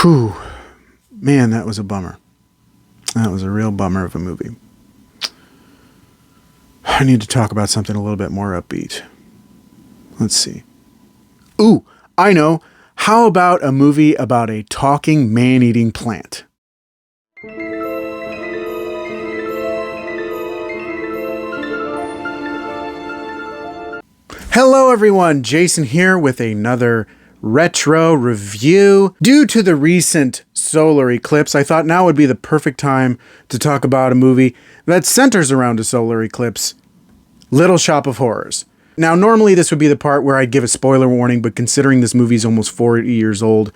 Whew. Man, that was a bummer. That was a real bummer of a movie. I need to talk about something a little bit more upbeat. Let's see. Ooh, I know. How about a movie about a talking man-eating plant? Hello everyone, Jason here with another retro review. Due to the recent solar eclipse, I thought now would be the perfect time to talk about a movie that centers around a solar eclipse, Little Shop of Horrors. Now, normally this would be the part where I'd give a spoiler warning, but considering this movie is almost 40 years old,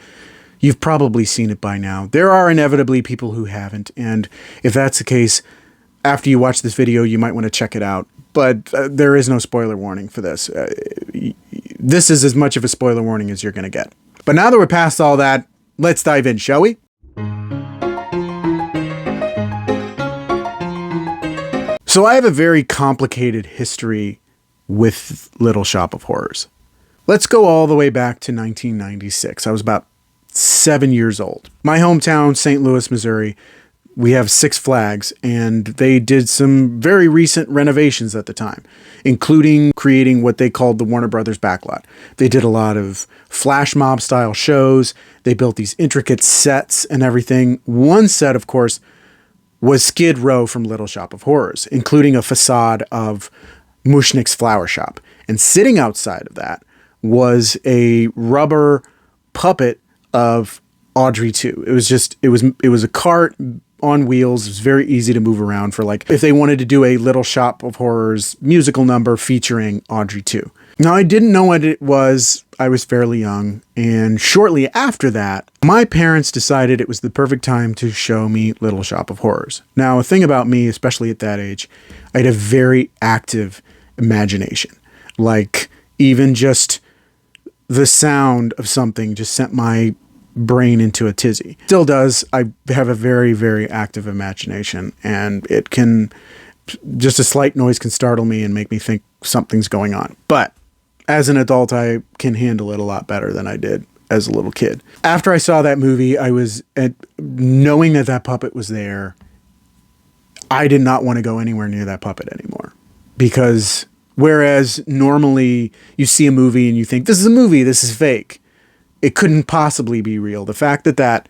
you've probably seen it by now. There are inevitably people who haven't, and if that's the case, after you watch this video, you might want to check it out. But there is no spoiler warning for this. This is as much of a spoiler warning as you're going to get. But now that we're past all that, let's dive in, shall we? So I have a very complicated history with Little Shop of Horrors. Let's go all the way back to 1996. I was about 7 years old. My hometown, St. Louis, Missouri, we have Six Flags, and they did some very recent renovations at the time, including creating what they called the Warner Brothers backlot. They did a lot of flash mob style shows. They built these intricate sets and everything. One set, of course, was Skid Row from Little Shop of Horrors, including a facade of Mushnik's flower shop. And sitting outside of that was a rubber puppet of Audrey 2. It was a cart on wheels. It was very easy to move around for, like, if they wanted to do a Little Shop of Horrors musical number featuring Audrey 2. Now, I didn't know what it was. I was fairly young. And shortly after that, my parents decided it was the perfect time to show me Little Shop of Horrors. Now, a thing about me, especially at that age, I had a very active imagination. Like, even just the sound of something just sent my brain into a tizzy. Still does. I have a very, very active imagination, and it can, just a slight noise can startle me and make me think something's going on. But as an adult, I can handle it a lot better than I did as a little kid. After I saw that movie, knowing that that puppet was there, I did not want to go anywhere near that puppet anymore. Because whereas normally you see a movie and you think, this is a movie, this is fake, it couldn't possibly be real. The fact that that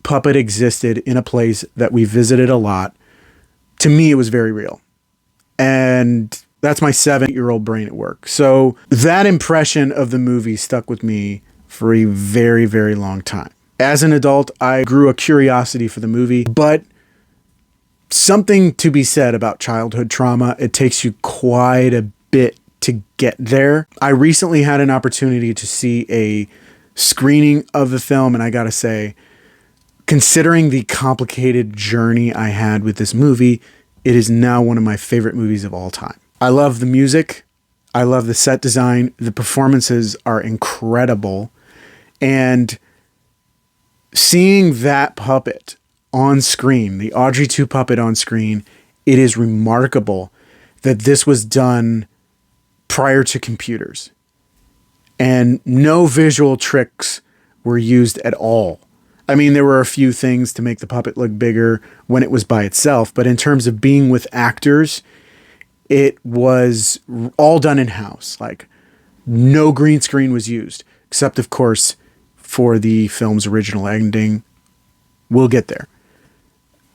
puppet existed in a place that we visited a lot, to me, it was very real. And that's my 7-year-old brain at work. So that impression of the movie stuck with me for a very, very long time. As an adult, I grew a curiosity for the movie, but something to be said about childhood trauma. It takes you quite a bit to get there. I recently had an opportunity to see a screening of the film, and I gotta say, considering the complicated journey I had with this movie, it is now one of my favorite movies of all time. I love the music. I love the set design. The performances are incredible. And seeing that puppet on screen, the Audrey 2 puppet on screen, it is remarkable that this was done prior to computers. And no visual tricks were used at all. I mean, there were a few things to make the puppet look bigger when it was by itself, but in terms of being with actors, it was all done in-house. Like, no green screen was used, except, of course, for the film's original ending. We'll get there.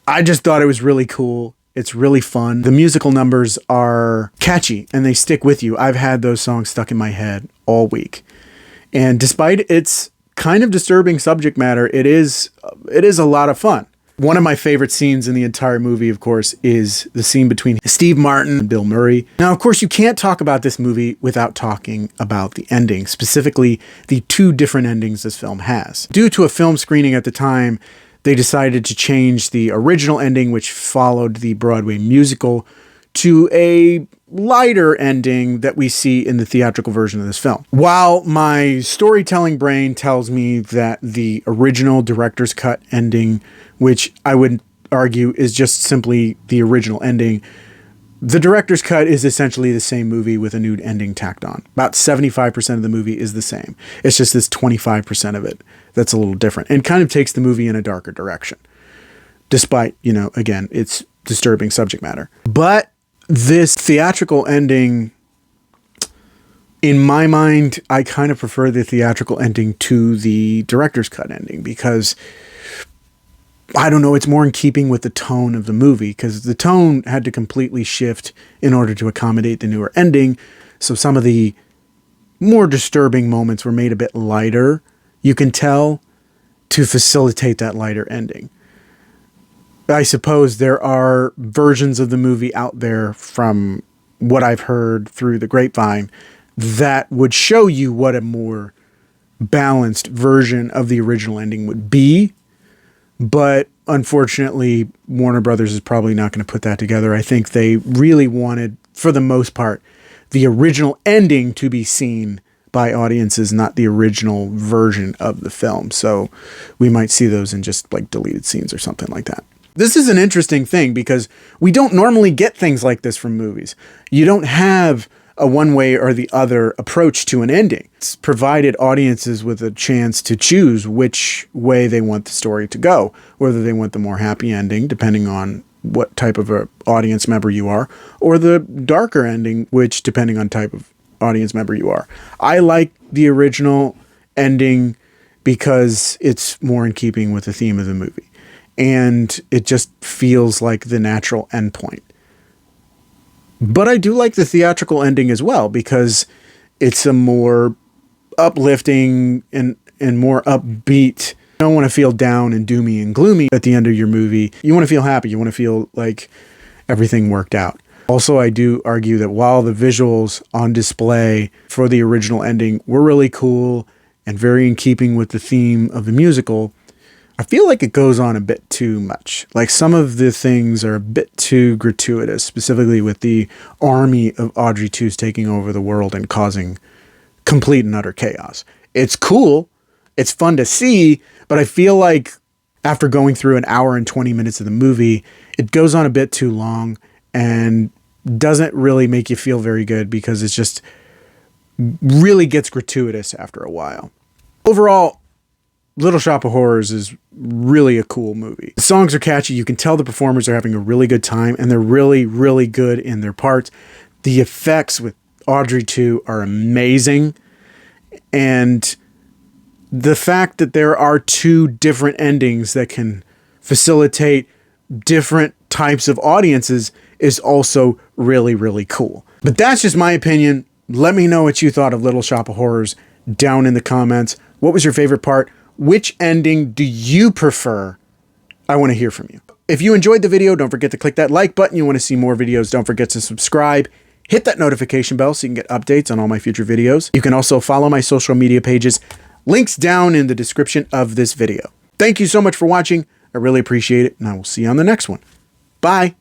I just thought it was really cool. It's really fun. The musical numbers are catchy and they stick with you. I've had those songs stuck in my head all week. And despite its kind of disturbing subject matter, it is a lot of fun. One of my favorite scenes in the entire movie, of course, is the scene between Steve Martin and Bill Murray. Now, of course, you can't talk about this movie without talking about the ending, specifically the 2 different endings this film has. Due to a film screening at the time, they decided to change the original ending, which followed the Broadway musical, to a lighter ending that we see in the theatrical version of this film. While my storytelling brain tells me that the original director's cut ending, which I would argue is just simply the original ending, The director's cut is essentially the same movie with a new ending tacked on. About 75% of the movie is the same. It's just this 25% of it that's a little different and kind of takes the movie in a darker direction. Despite, again, its disturbing subject matter. But this theatrical ending, in my mind, I kind of prefer the theatrical ending to the director's cut ending because, I don't know, it's more in keeping with the tone of the movie because the tone had to completely shift in order to accommodate the newer ending. So some of the more disturbing moments were made a bit lighter, you can tell, to facilitate that lighter ending. I suppose there are versions of the movie out there from what I've heard through the grapevine that would show you what a more balanced version of the original ending would be. But unfortunately, Warner Brothers is probably not going to put that together. I think they really wanted, for the most part, the original ending to be seen by audiences, not the original version of the film. So we might see those in just like deleted scenes or something like that. This is an interesting thing because we don't normally get things like this from movies. You don't have a one way or the other approach to an ending. It's provided audiences with a chance to choose which way they want the story to go, whether they want the more happy ending, depending on what type of a audience member you are, or the darker ending, which depending on type of audience member you are. I like the original ending because it's more in keeping with the theme of the movie. And it just feels like the natural endpoint. But I do like the theatrical ending as well because it's a more uplifting and more upbeat. You don't want to feel down and doomy and gloomy at the end of your movie. You want to feel happy. You want to feel like everything worked out. Also, I do argue that while the visuals on display for the original ending were really cool and very in keeping with the theme of the musical, I feel like it goes on a bit too much. Like some of the things are a bit too gratuitous, specifically with the army of Audrey 2s taking over the world and causing complete and utter chaos. It's cool. It's fun to see, but I feel like after going through an hour and 20 minutes of the movie, it goes on a bit too long and doesn't really make you feel very good because it's just really gets gratuitous after a while. Overall, Little Shop of Horrors is really a cool movie. The songs are catchy. You can tell the performers are having a really good time and they're really, really good in their parts. The effects with Audrey 2 are amazing. And the fact that there are two different endings that can facilitate different types of audiences is also really, really cool. But that's just my opinion. Let me know what you thought of Little Shop of Horrors down in the comments. What was your favorite part? Which ending do you prefer? I want to hear from you. If you enjoyed the video, don't forget to click that like button. You want to see more videos, don't forget to subscribe. Hit that notification bell so you can get updates on all my future videos. You can also follow my social media pages. Links down in the description of this video. Thank you so much for watching. I really appreciate it, and I will see you on the next one. Bye.